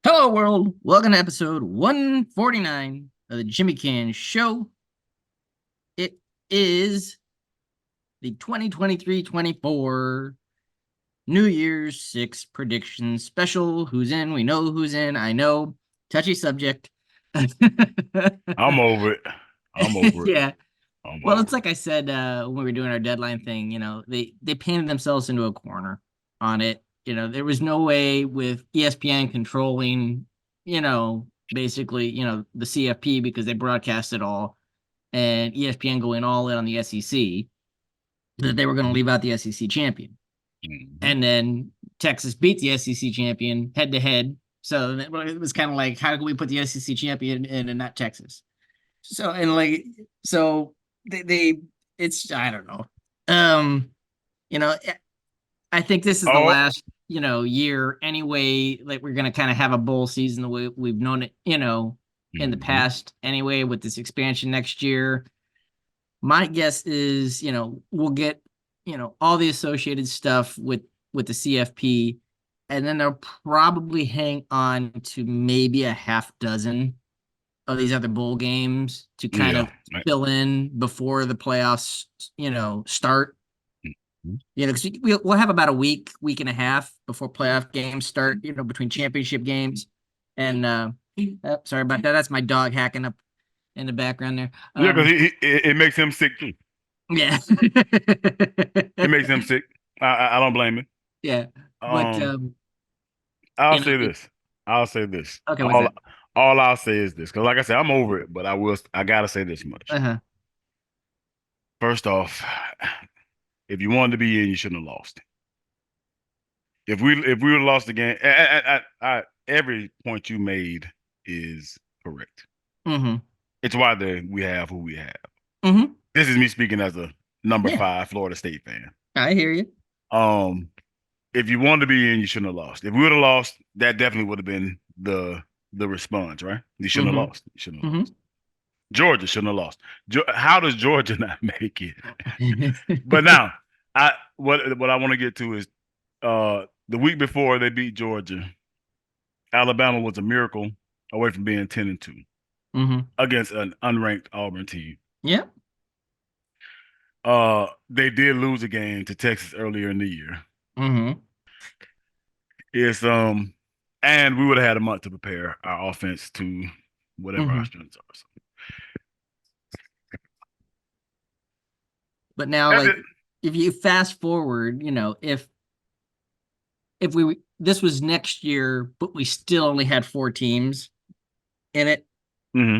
Hello, world. Welcome to episode 149 of the Jimmy Canz Show. It is the 2023-24 New Year's Six prediction special. Who's in? We know who's in. I know. Touchy subject. I'm over it. I'm over it. Yeah. I'm Well, it's over it. like I said when we were doing our deadline thing. They painted themselves into a corner on it. There was no way with ESPN controlling, basically, the CFP because they broadcast it all, and ESPN going all in on the SEC that they were going to leave out the SEC champion, Mhm. and then Texas beat the SEC champion head to head. So it was kind of like, how can we put the SEC champion in and not Texas? So and like so they it's I don't know. Um, you know, I think this is the Oh, last, year anyway. Like we're gonna kind of have a bowl season the way we've known it, in the mhm. past anyway, with this expansion next year. My guess is, we'll get, all the associated stuff with the CFP, and then they'll probably hang on to maybe a half dozen of these other bowl games to kind Yeah. of fill in before the playoffs, start. Mhm. Because we'll have about a week and a half before playoff games start. Between championship games, and sorry about that. That's my dog hacking up in the background there. Yeah, because it makes him sick too. Yeah, It makes him sick. I don't blame him. yeah, but Um, I'll you know, say this. I'll say this. okay, what's All that? all I'll say is this, because like I said, I'm over it, but I gotta say this much. Uh-huh. First off, if you wanted to be in, you shouldn't have lost. If we would have lost the game, every point you made is correct. Mm-hmm. It's why we have who we have. Mm-hmm. This is me speaking as a number Yeah, 5 Florida State fan. I hear you. Um, if you wanted to be in, you shouldn't have lost. If we would have lost, that definitely would have been the response, right? You shouldn't have Mm-hmm. lost. You shouldn't have Mm-hmm. lost. Georgia shouldn't have lost. How does Georgia not make it? But now, what I want to get to is the week before they beat Georgia, Alabama was a miracle away from being 10-2 Mm-hmm. against an unranked Auburn team. Yeah. They did lose a game to Texas earlier in the year. Mm-hmm. It's and we would have had a month to prepare our offense to whatever our Mm-hmm. strengths are. So But now, that's like, it. if you fast forward, if we this was next year, but we still only had four teams in it, Hmm.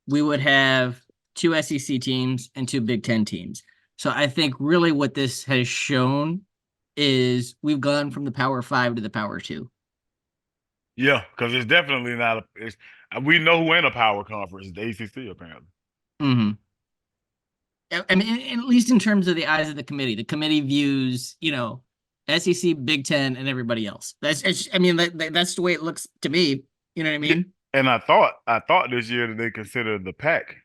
we would have two SEC teams and two Big Ten teams. So I think really what this has shown is we've gone from the Power Five to the Power Two. Yeah, because it's definitely not a. It's we know who in a power conference, the ACC apparently. Mm-hmm. I mean, at least in terms of the eyes of the committee views, SEC, Big Ten, and everybody else. I mean, that's the way it looks to me. You know what I Yeah, mean? and I thought this year that they considered the pack,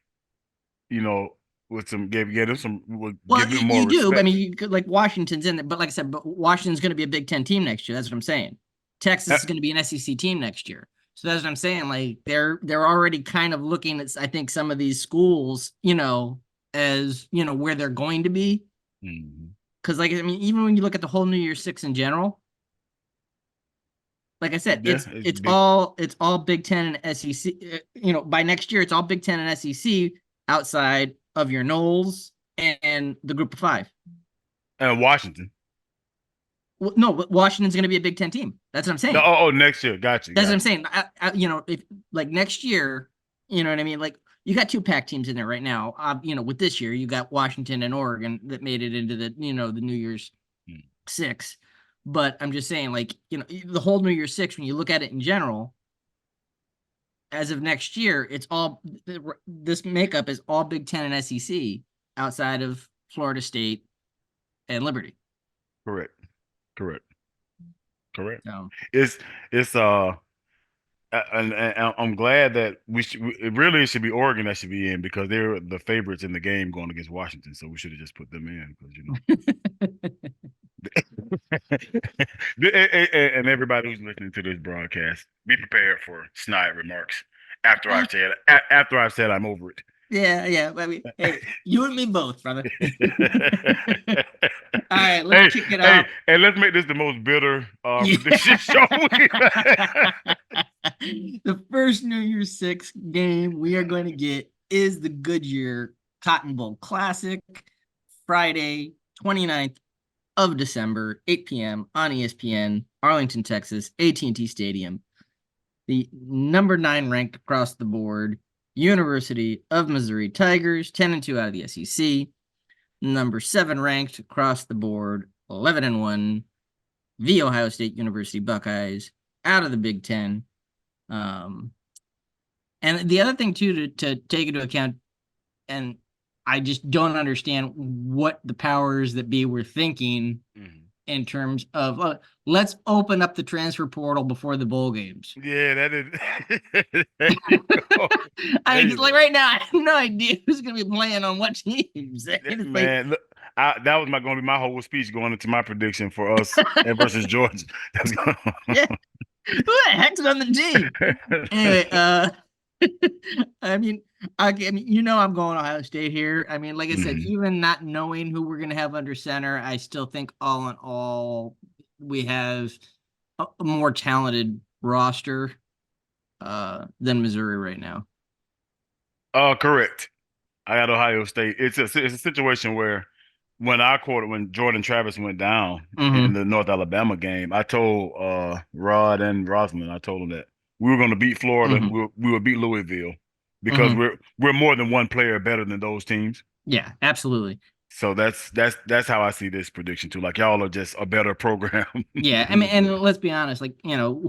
you know, with some gave them some would Well, give them you more do. I respect. mean, you could, like Washington's in there, but like I said, but Washington's going to be a Big Ten team next year. That's what I'm saying. Uh, Texas is going to be an SEC team next year. So that's what I'm saying. Like they're already kind of looking at, I think, some of these schools, as where they're going to be. mhm. Because like I mean, even when you look at the whole New Year's Six in general, like I said, Yeah, it's it's it's big. all it's all Big Ten and SEC. By next year, it's all Big Ten and SEC outside of your Knowles and the Group of Five. And Washington. Well, no, Washington's going to be a Big Ten team. That's what I'm No, saying. oh, next year. Got you, That's what I'm got you. saying. If like next year, you know what I mean. Like you got two pack teams in there right now. With this year, you got Washington and Oregon that made it into the New Year's Mm. Six. But I'm just saying, like the whole New Year's Six, when you look at it in general, as of next year, it's all this makeup is all Big Ten and SEC outside of Florida State and Liberty. Correct, correct, correct. So It's it's and I'm glad that it really should be Oregon that should be in because they're the favorites in the game going against Washington. So we should have just put them in because And everybody who's listening to this broadcast, be prepared for snide remarks after I've said I'm over it. Yeah, yeah. I mean, hey, you and me both, brother. All right, let's Hey, kick it hey, off. and let's make this the most bitter prediction show. Yeah. The first New Year's Six game we are going to get is the Goodyear Cotton Bowl Classic, Friday, 29th of December, 8 p.m. on ESPN, Arlington, Texas, AT&T Stadium. The number 9 ranked across the board University of Missouri Tigers, 10-2 out of the SEC. Number 7 ranked across the board, 11-1, the Ohio State University Buckeyes, out of the Big Ten. And the other thing too to take into account, and I just don't understand what the powers that be were thinking in terms of let's open up the transfer portal before the bowl games. Yeah, that is. There you go. I There mean, you like go. right now, I have no idea who's going to be playing on what teams. It's like, Man, look, that was going to be my whole speech going into my prediction for us and versus Georgia. That's yeah, who the heck's on the team? Anyway, I mean, I'm going Ohio State here. I mean, like I said, Mhm. even not knowing who we're going to have under center, I still think all in all, we have a more talented roster than Missouri right now. Correct. I got Ohio State. It's a situation where when Jordan Travis went down in Mm-hmm. the North Alabama game, I told Rod and Rosalind, I told them that we were going to beat Florida, Mm-hmm. we would beat Louisville because Mm-hmm. we're more than one player better than those teams. Yeah, absolutely. So that's how I see this prediction too. Like y'all are just a better program Yeah, I than mean, and Missouri. let's be honest, like,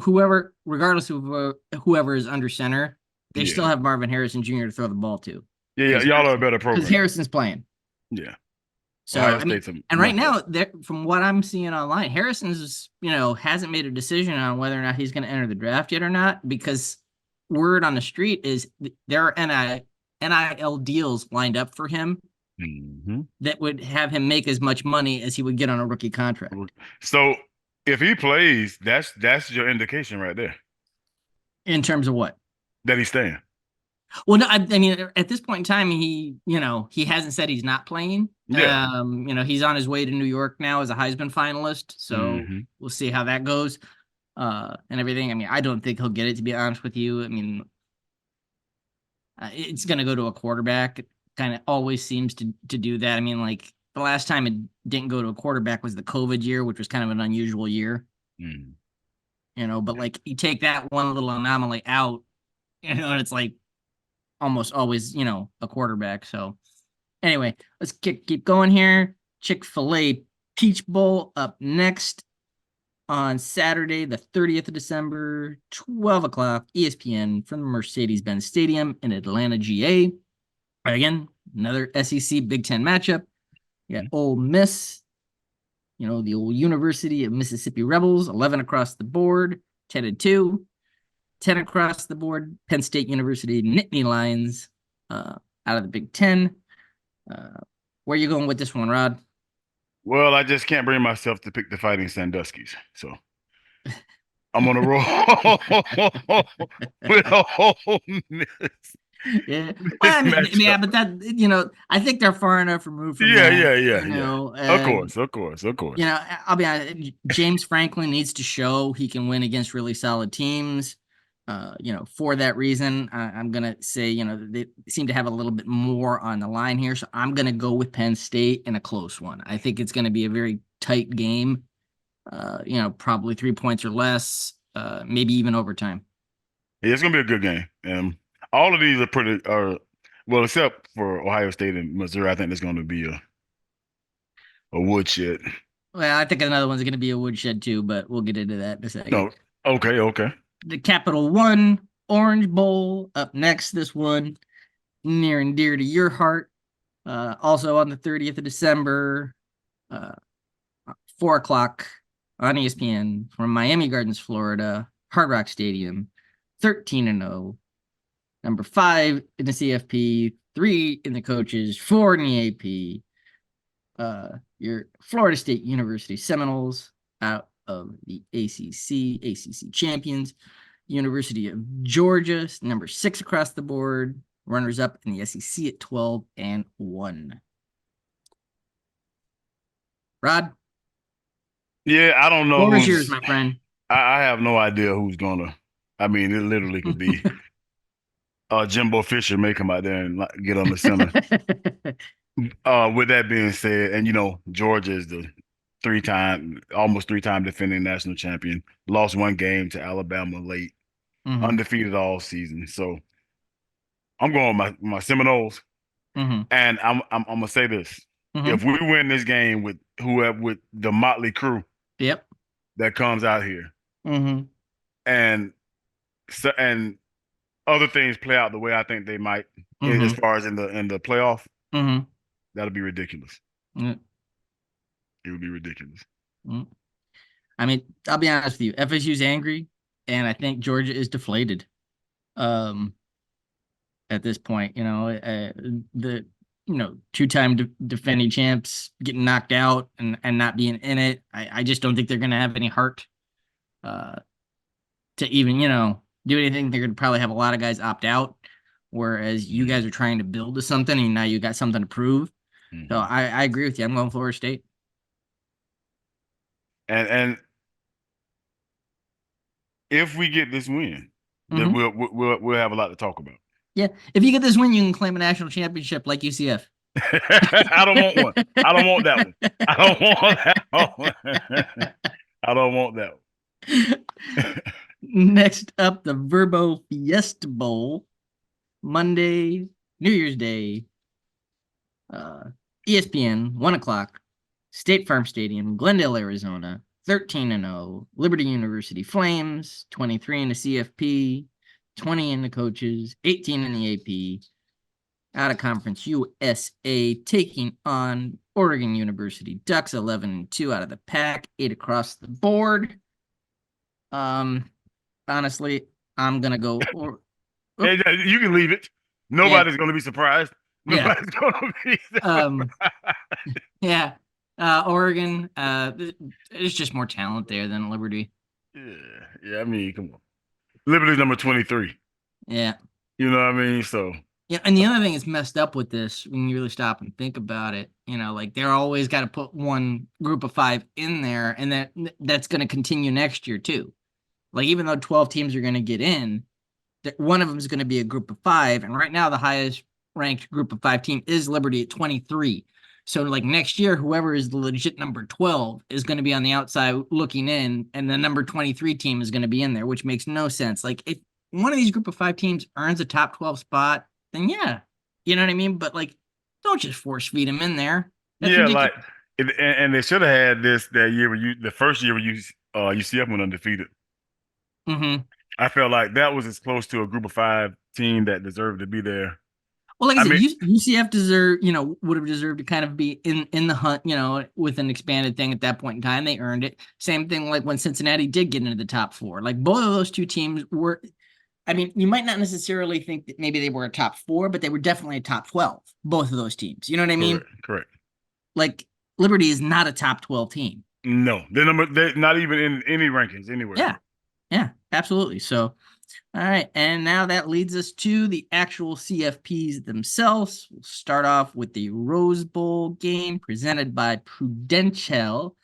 whoever, regardless of whoever is under center, they still Yeah. have Marvin Harrison Jr. to throw the ball to Yeah, yeah, because y'all are a better program. Harrison's playing. Yeah. So, Ohio I mean, State's a and right much better. now, there, from what I'm seeing online, Harrison's, hasn't made a decision on whether or not he's going to enter the draft yet or not, because word on the street is there are NIL deals lined up for him Hmm. that would have him make as much money as he would get on a rookie contract. So if he plays, that's your indication right there In terms of what? that he's staying. Well, no, I mean, at this point in time, he hasn't said he's not playing. Yeah. He's on his way to New York now as a Heisman finalist, so Hmm. we'll see how that goes, and everything. I mean, I don't think he'll get it, to be honest with you. I mean, it's going to go to a quarterback. It kind of always seems to do that. I mean, like the last time it didn't go to a quarterback was the COVID year, which was kind of an unusual year, Mm. but like you take that one little anomaly out, and it's like almost always, a quarterback. So anyway, let's keep going here. Chick-fil-A Peach Bowl up next on Saturday, the 30th of December, 12 o'clock, ESPN from the Mercedes-Benz Stadium in Atlanta, GA. Again, another SEC Big Ten matchup. You got Ole Miss, the old University of Mississippi Rebels, 11 across the board, 10-2. 10 across the board, Penn State University Nittany Lions out of the Big Ten. Where are you going with this one, Rod? Well, I just can't bring myself to pick the Fighting Sandusky's, so I'm on a roll with a whole Yeah. Well, this I mean, yeah, matchup. but I think they're far enough removed from Yeah, that, yeah, yeah, yeah. Of and course, of course, of course. I'll be honest, James Franklin needs to show he can win against really solid teams. For that reason, I'm gonna say, they seem to have a little bit more on the line here, so I'm gonna go with Penn State in a close one. I think it's gonna be a very tight game. Probably 3 points or less, maybe even overtime. Yeah, it's gonna be a good game. All of these are pretty well, except for Ohio State and Missouri. I think there's gonna be a woodshed. Well, I think another one's gonna be a woodshed too, but we'll get into that in a second. No, okay, okay. The Capital One Orange Bowl up next. This one near and dear to your heart. Also on the 30th of December, uh, 4 o'clock on ESPN from Miami Gardens, Florida, Hard Rock Stadium, 13-0. Number 5 in the CFP, 3 in the coaches, 4 in the AP. Your Florida State University Seminoles out of the ACC champions. University of Georgia, number 6 across the board. Runners up in the SEC at 12-1. Rod, Yeah, I don't know floor is yours, who's. my friend. I have no idea who's gonna. I mean, it literally could be Jimbo Fisher may come out there and like, get on the center. With that being said, and Georgia is the almost three-time defending national champion. Lost one game to Alabama late, Mm-hmm. undefeated all season. So I'm going with my Seminoles, Mm-hmm. and I'm gonna say this: Mm-hmm. if we win this game with whoever with the motley crew Yep. that comes out here, Mm-hmm. and and other things play out the way I think they might, as Mm-hmm. far as in the playoff, Mm-hmm. that'll be ridiculous. Mm-hmm. It would be ridiculous. I mean, I'll be honest with you. FSU's angry, and I think Georgia is deflated. Um, at this point, the two-time defending champs getting knocked out and not being in it. I just don't think they're going to have any heart uh, to even do anything. They're going to probably have a lot of guys opt out, whereas you Mhm. guys are trying to build to something, and now you got something to prove. So Mhm. I agree with you. I'm going Florida State. And if we get this win, then Hmm. we'll have a lot to talk about. Yeah, if you get this win, you can claim a national championship like UCF. I don't want one. I don't want that one. I don't want that one. I don't want that one. Next up, the Verbo Fiesta Bowl, Monday, New Year's Day, uh, ESPN, 1 o'clock, State Farm Stadium, Glendale, Arizona, 13-0, Liberty University Flames, 23 in the CFP, 20 in the coaches, 18 in the AP, out of conference USA, taking on Oregon University Ducks, 11-2 out of the pack, 8 across the board. Honestly, I'm gonna go. Hey, you can leave it. Yeah, Nobody's going to be surprised. yeah, Nobody's going to be um, surprised. yeah. Oregon, there's just more talent there than Liberty. Yeah, yeah. I mean, come on. Liberty's number 23. Yeah, You know what I mean? So, yeah. And the other thing is messed up with this when you really stop and think about it. Like they're always got to put one group of 5 in there, and that's going to continue next year too. Like even though 12 teams are going to get in, one of them is going to be a group of 5, and right now the highest ranked group of 5 team is Liberty at 23. So like next year, whoever is the legit number 12 is going to be on the outside looking in, and the number 23 team is going to be in there, which makes no sense. Like if one of these group of 5 teams earns a top 12 spot, then yeah, you know what I mean. But like, don't just force feed them in there. That's yeah, like, ridiculous. and they should have had this that year the first year where UCF went undefeated. Mm-hmm. I felt like that was as close to a group of 5 team that deserved to be there. Well, like I I said, mean, UCF would have deserved to kind of be in the hunt, with an expanded thing at that point in time. They earned it. Same thing like when Cincinnati did get into the top 4. Like both of those two teams were, I mean, you might not necessarily think that maybe they were a top 4, but they were definitely a top 12, both of those teams. You know what I mean? correct, correct. Like Liberty is not a top 12 team. No, they're not even in any rankings anywhere. Yeah. Yeah, absolutely. So all right, and now that leads us to the actual CFPs themselves. We'll start off with the Rose Bowl game presented by Prudential.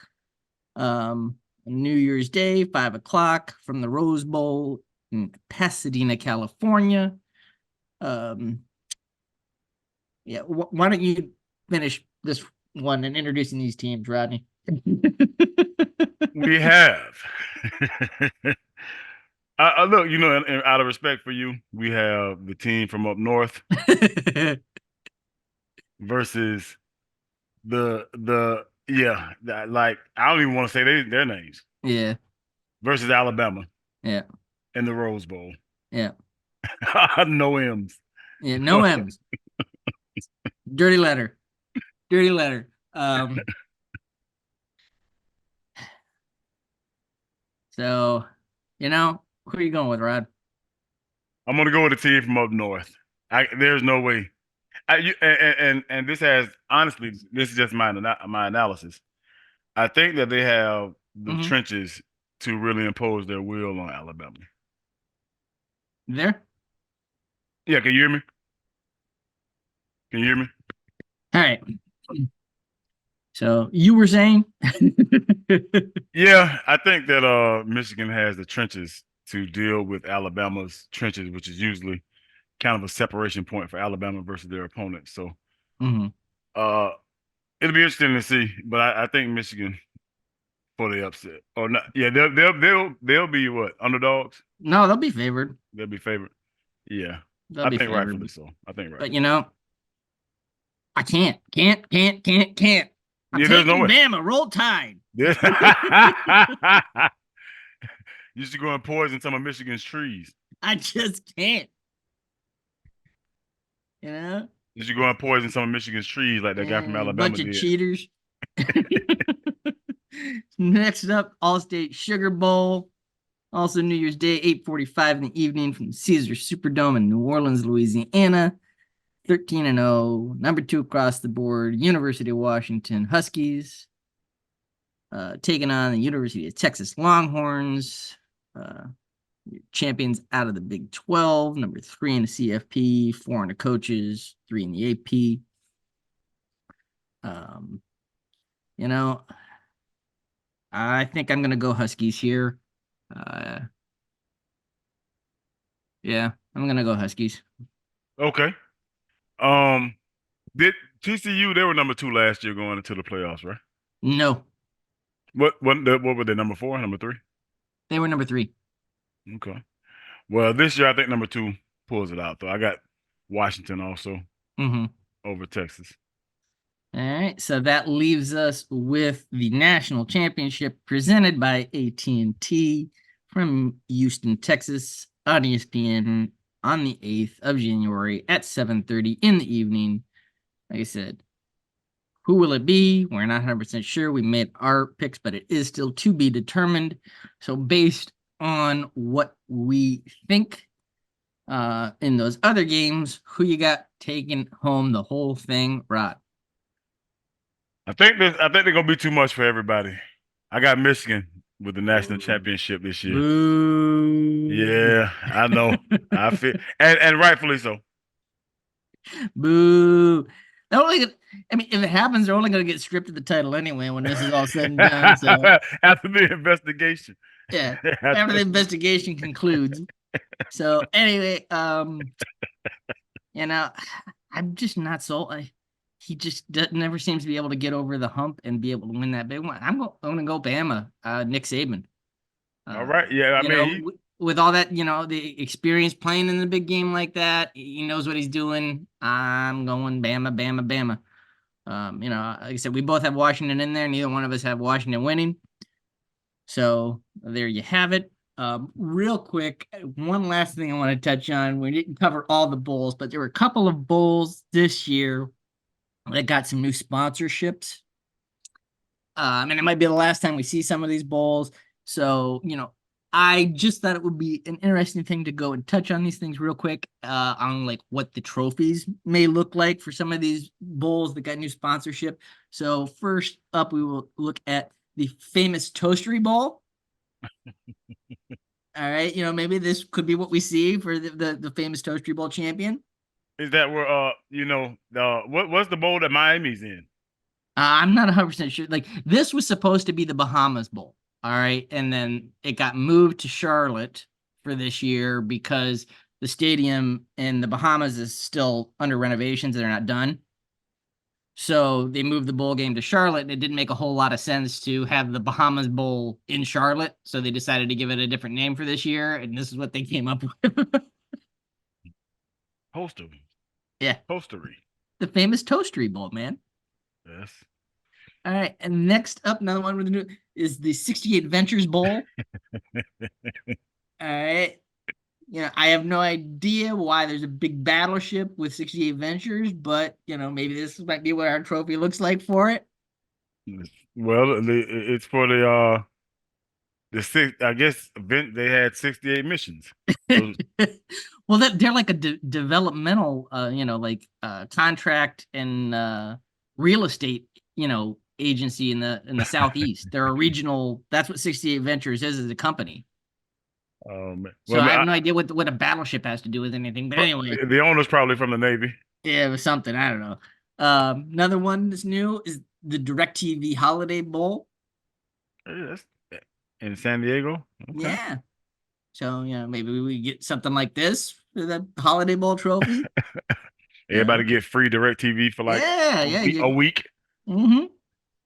New Year's Day, 5 o'clock from the Rose Bowl in Pasadena, California. Um, yeah, why don't you finish this one and introducing these teams, Rodney? We have. Look, out of respect for you, we have the team from up north versus like I don't even want to say their names Yeah, versus Alabama yeah, in the Rose Bowl. yeah, No M's. yeah. No M's. Dirty letter. Dirty letter. So, who are you going with, Rod? I'm gonna go with the team from up north. There's no way. And this has honestly, this is just my analysis. I think that they have the Mm-hmm. trenches to really impose their will on Alabama. There. Yeah, can you hear me? Can you hear me? All right. So you were saying? Yeah, I think that Michigan has the trenches to deal with Alabama's trenches, which is usually kind of a separation point for Alabama versus their opponents. So Mm-hmm. uh it'll be interesting to see, but I think Michigan for the upset. Or not, yeah, they'll be what, underdogs? No, they'll be favored. They'll be favored. Yeah. They'll I be think favored. rightfully so. I think But rightfully you so. know, I can't. I'm Yeah, there's no taking way. Bama. Roll Tide. Yeah. You should go and poison some of Michigan's trees. I just can't. You know, You should go and poison some of Michigan's trees like that guy from Alabama bunch of did. cheaters. Next up, All-State Sugar Bowl. Also, New Year's Day, 8:45 in the evening from Caesars Superdome in New Orleans, Louisiana. 13-0, number 2 across the board. University of Washington Huskies taking on the University of Texas Longhorns. Champions out of the Big 12, number 3 in the CFP, 4 in the coaches, 3 in the AP. Um, you know, I think I'm gonna go Huskies here. Uh, yeah, I'm gonna go Huskies. Okay. Um, did TCU, they were number 2 last year going into the playoffs, right? No, What were they, number 4, number 3? they were number 3. Okay. Well, this year I think number 2 pulls it out though. I got Washington also Mm-hmm. over Texas. All right, so that leaves us with the national championship presented by AT&T from Houston, Texas, on ESPN on the 8th of January at 7:30 in the evening. Like I said, who will it be? We're not 100% sure. We made our picks, but it is still to be determined. So based on what we think in those other games, who you got taking home the whole thing, Rod? I think they're gonna be too much for everybody. I got Michigan with the national Boo. championship this year. Boo. Yeah, I know. I feel and rightfully so. Boo. They're only gonna, I mean, if it happens, they're only going to get stripped of the title anyway when this is all said and done. So, After the investigation. yeah, after the investigation concludes. So, anyway, you know, I'm just not so. He just never seems to be able to get over the hump and be able to win that big one. I'm going to go Bama, Nick Saban. All right. Yeah, I You mean know, with all that, the experience playing in the big game like that, he knows what he's doing. I'm going Bama, Bama, Bama. Like I said, we both have Washington in there. Neither one of us have Washington winning. So there you have it. Real quick, one last thing I want to touch on. We didn't cover all the bowls, but there were a couple of bowls this year that got some new sponsorships. And it might be the last time we see some of these bowls. So, I just thought it would be an interesting thing to go and touch on these things real quick, on like what the trophies may look like for some of these bowls that got new sponsorship. So first up, we will look at the famous Toastery Bowl. All right, maybe this could be what we see for the famous Toastery Bowl champion. is that where what's the bowl that Miami's in? I'm not 100% sure. Like this was supposed to be the Bahamas Bowl. All right. And then it got moved to Charlotte for this year because the stadium in the Bahamas is still under renovations. They're not done. So they moved the bowl game to Charlotte, and it didn't make a whole lot of sense to have the Bahamas Bowl in Charlotte. So they decided to give it a different name for this year. And this is what they came up with. Toastery. Yeah. Toastery. The famous Toastery Bowl, man. Yes. All right. And next up, another one we're going to do is the 68 Ventures Bowl. All right. I have no idea why there's a big battleship with 68 Ventures, but maybe this might be what our trophy looks like for it. Well, it's for the six. I guess event they had 68 missions. So, Well, they're like a developmental, contract and real estate, agency in the Southeast. They're a regional. That's what 68 Ventures is as a company. So Well, I have no idea what a battleship has to do with anything. But anyway, the owner's probably from the Navy. yeah, it was something. I don't know. Another one that's new is the DirecTV Holiday Bowl. That's in San Diego. Okay. Yeah. So, maybe we get something like this for the Holiday Bowl trophy. Everybody Yeah. get free direct TV for like Yeah. a Yeah. week. A week. Mm-hmm.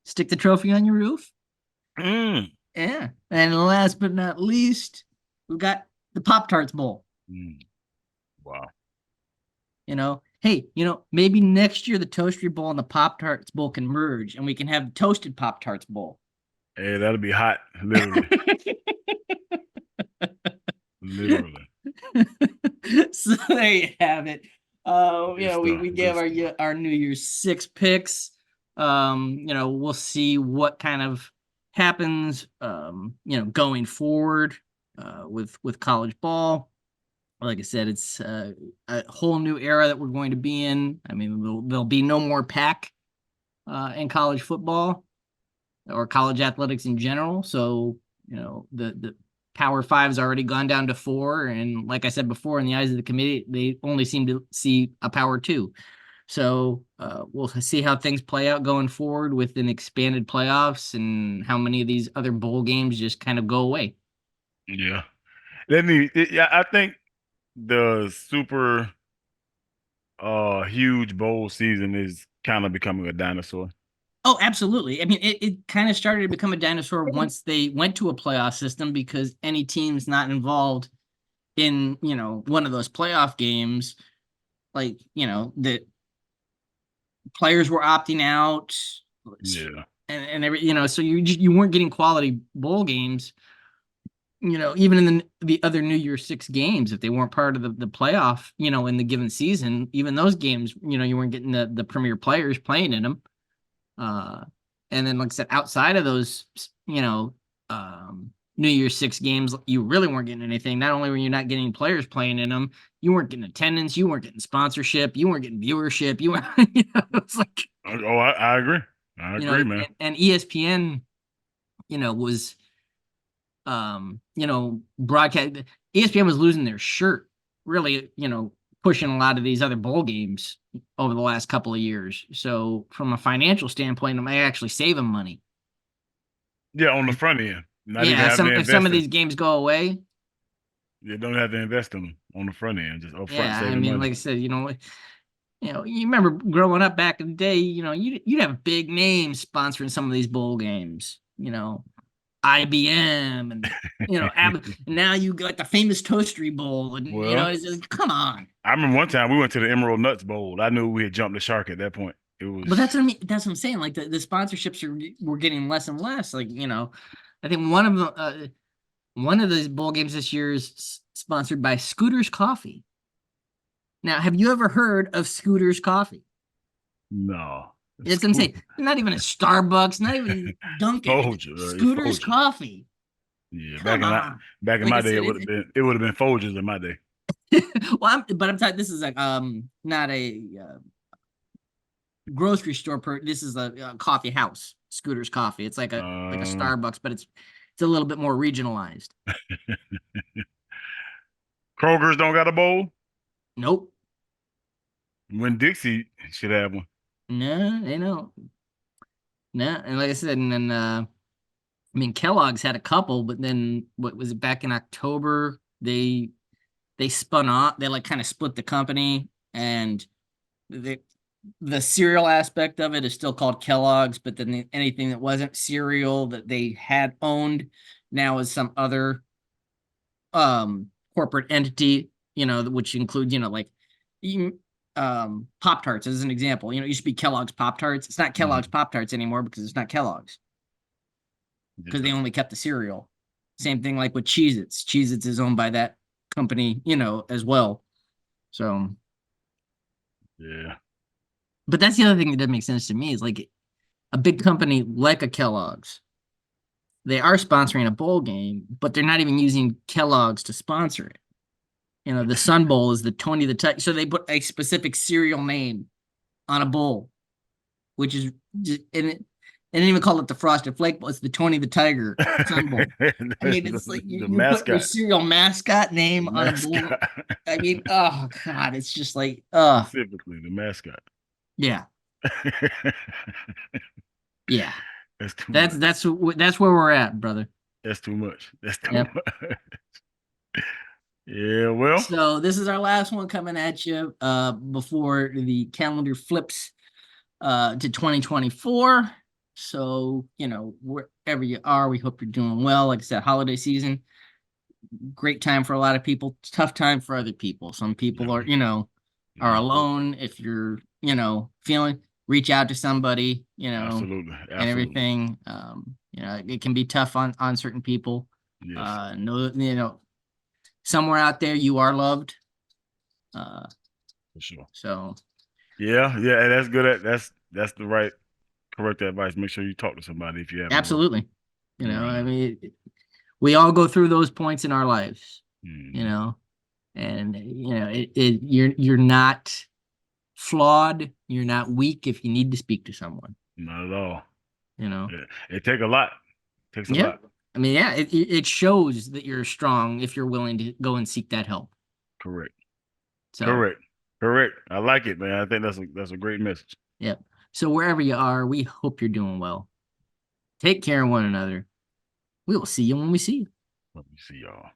Stick the trophy on your roof. Mm. Yeah. And last but not least, we've got the Pop Tarts Bowl. Mm. Wow. Hey, maybe next year the Toastery Bowl and the Pop Tarts Bowl can merge and we can have the Toasted Pop Tarts Bowl. Hey, that'll be hot, literally. Literally. So there you have it. Good stuff. We gave Good stuff. our New Year's 6 picks. We'll see what kind of happens going forward with college ball. Like I said, it's a whole new era that we're going to be in. I mean, there'll be no more pack in college football or college athletics in general. So, the Power Five's already gone down to 4. And like I said before, in the eyes of the committee, they only seem to see a Power 2. So we'll see how things play out going forward with an expanded playoffs and how many of these other bowl games just kind of go away. Yeah. Yeah, I think the super huge bowl season is kind of becoming a dinosaur. Oh, absolutely. I mean, it kind of started to become a dinosaur once they went to a playoff system because any teams not involved in, one of those playoff games, like, the players were opting out Yeah. and every, so you weren't getting quality bowl games, even in the other New Year's 6 games, if they weren't part of the playoff, in the given season, even those games, you weren't getting the premier players playing in them. Uh, and then, like I said, outside of those, New Year's 6 games, you really weren't getting anything. Not only were you not getting players playing in them, you weren't getting attendance, you weren't getting sponsorship, you weren't getting viewership. You weren't, it's like, Oh, I agree. I agree, man. and ESPN, was, broadcast. ESPN was losing their shirt, really, pushing a lot of these other bowl games over the last couple of years. So from a financial standpoint, it might actually save them money. Yeah, on the front end, not even Yeah, having to if some invest of in. these games go away, You don't have to invest in them on the front end, just upfront yeah, I saving mean, money. like I said, you remember growing up back in the day, you'd have big names sponsoring some of these bowl games, IBM and now you got the famous Toastery Bowl, and Well, it's just, come on. I remember one time we went to the Emerald Nuts Bowl. I knew we had jumped the shark at that point. It was But that's what I mean. That's what I'm saying. Like the sponsorships were getting less and less. Like, I think one of the bowl games this year is sponsored by Scooter's Coffee. Now, have you ever heard of Scooter's Coffee? no. It's insane. Not even a Starbucks, not even Dunkin'. Folger, it's Scooter's Folger. Coffee. Yeah, Come on. back in Like I my day, said, it would have been Folgers in my day. but I'm talking. This is like not a grocery store. This is a coffee house. Scooter's Coffee. It's like a Uh, Starbucks, but it's a little bit more regionalized. Kroger's don't got a bowl. Nope. When Dixie should have one. No, they don't. No, and like I said, and then I mean Kellogg's had a couple, but then what was it back in October? They spun off. They like kind of split the company, and the cereal aspect of it is still called Kellogg's, but then anything that wasn't cereal that they had owned now is some other corporate entity, which includes, like Pop Tarts as an example. It used to be Kellogg's Pop Tarts. It's not Kellogg's Mhm. Pop Tarts anymore because it's not Kellogg's because they Yeah, only kept the cereal. Same thing like with Cheez-Its. Cheez-Its is owned by that company, as well. So, yeah. but that's the other thing that doesn't make sense to me is like a big company like a Kellogg's. They are sponsoring a bowl game, but they're not even using Kellogg's to sponsor it. The Sun Bowl is the Tony the Tiger. So they put a specific cereal name on a bowl, which is just, and They didn't even call it the Frosted Flake Bowl. It's the Tony the Tiger Sun Bowl. I mean, it's like The you put your mascot. cereal mascot The name on a bowl. mascot. I mean, oh God, it's just like, Specifically, the mascot. yeah, yeah. That's too That's much. that's that's where we're at, brother. That's too much. That's too Yep. much. Yeah, well, So this is our last one coming at you before the calendar flips to 2024. So, wherever you are, we hope you're doing well. Like I said, holiday season, great time for a lot of people, tough time for other people. Some people yeah, are yeah, alone. If you're, feeling, reach out to somebody, absolutely, and absolutely. everything. It can be tough on certain people. Yes, Know, somewhere out there you are loved. Uh, for sure. so Yeah, yeah, and that's good. That's the right, correct advice. Make sure you talk to somebody if you haven't already. absolutely. I Right. mean, we all go through those points in our lives, Hmm. and you're not flawed, you're not weak if you need to speak to someone, Not at all. you know. It take a lot. Takes a Yeah. lot. I mean, yeah, it shows that you're strong if you're willing to go and seek that help. Correct. So, Correct. Correct. I like it, man. I think that's a great message. yeah. So wherever you are, we hope you're doing well. Take care of one another. We will see you when we see you. Let me see y'all.